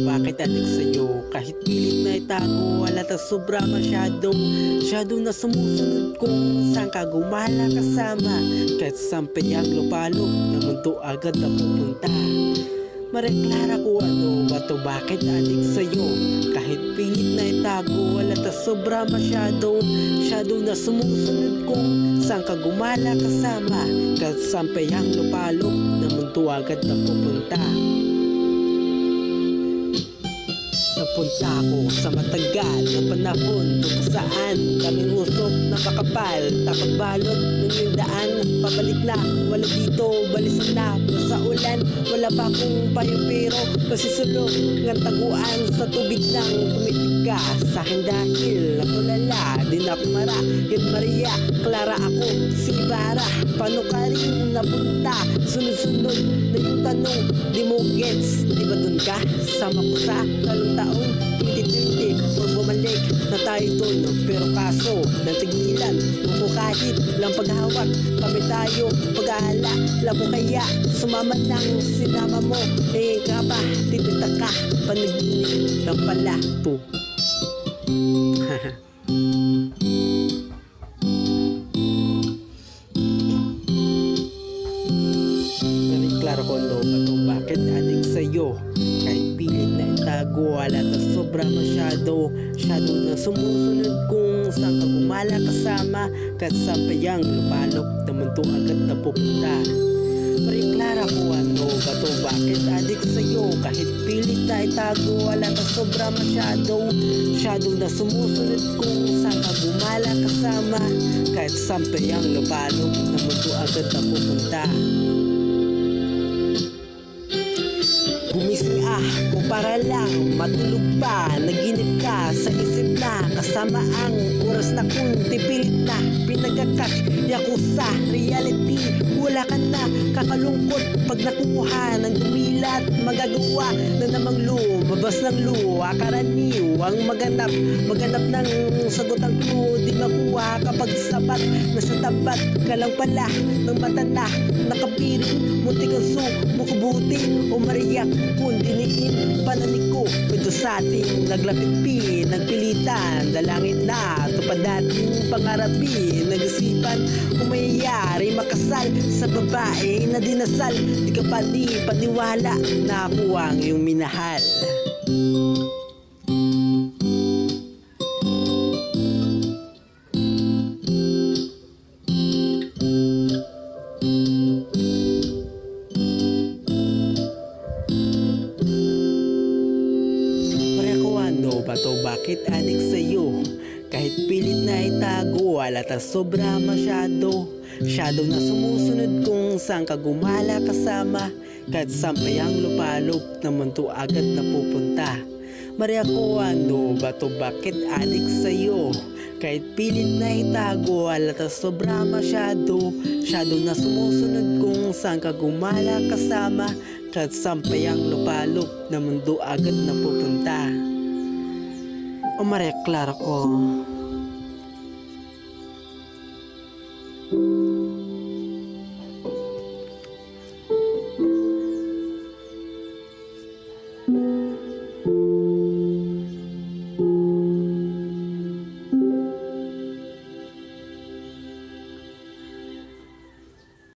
Bakit adik sa'yo? Kahit pilit na itago, halata sobra masyado na sumusunod kung saan ka gumala kasama. Kahit sampay ang lupalog na mundo agad na pupunta. Mareklara ko ba to? Bakit adik sa'yo? Kahit pilit na itago, halata sobra masyado na sumusunod kung saan ka gumala kasama. Kahit sampay ang lupalog na mundo agad na pupunta. Napunta ako sa matagal na panahon kung saan kaming usok na makapal. Takot balot ng yung daan, pabalik na, wala dito, balisan na. Sa ulan, wala pa akong payong pero pasisulong ng taguan sa tubig lang tumitig ka sa akin dahil natulala. Di na ako mara, yun Maria, Clara ako, si Ibarra. Paano ka rin napunta? Sunod-sunod na yung tanong, di mo gets, di ba dun ka? Sama ko sa lalong taong 2020 Kung bumalik na tayo dun, pero kaso natigilan ko kahit lang paghawak. Kami tayo pag-aala, alam ko kaya sumama lang sinama mo. Eh ka ba, titita ka, panaginip lang pala to. Klaro ko ba to? Bakit adik sa'yo? Kahit pilit na itago, halata sobra masyado na sumusunod kung saan ka gumala kasama. Kahit sampay ang lupalok na mundo agad na pupunta. Mareklara ko ba to? Bakit adik sa'yo? Kahit pilit na itago, halata sobra masyado na sumusunod kung saan ka gumala kasama. Kahit sampay ang lupalok na mundo agad na pupunta. Gumising kung para lang matulog pa. Naginip ka sa isip na kasama ang oras na kung tipilit na pinagkakas yaku sa reality. Wala ka na kakalungkot pag nakuha ng dumilat. Magagawa na namang lumabas ng luha. Karaniw ang maganap ng sagot ang clue. Di makuha kapag sapat na sa tapat ka lang pala ng mata na nakapiring. Muntik ang sumukubuti o mariyak kung diniin pananig ko. Ito sa ating naglapit-pi, nagpilitan, dalangin na tupad dating pangarapin. Nag-isipan kung mayayari makasal sa babae na dinasal. Di ka pa di paniwala na ako ang iyong minahal. Ba to? Bakit adik sa'yo? Kahit pilit na itago, halata sobra masyado na sumusunod kung saan ka gumala kasama. Kahit sampay ang lupalog na mundo agad na pupunta. Maria ko ba to? Bakit adik sa'yo? Kahit pilit na itago, halata sobra masyado na sumusunod kung saan ka gumala kasama. Kahit sampay ang lupalog na mundo agad na pupunta. O Maria Clara ko.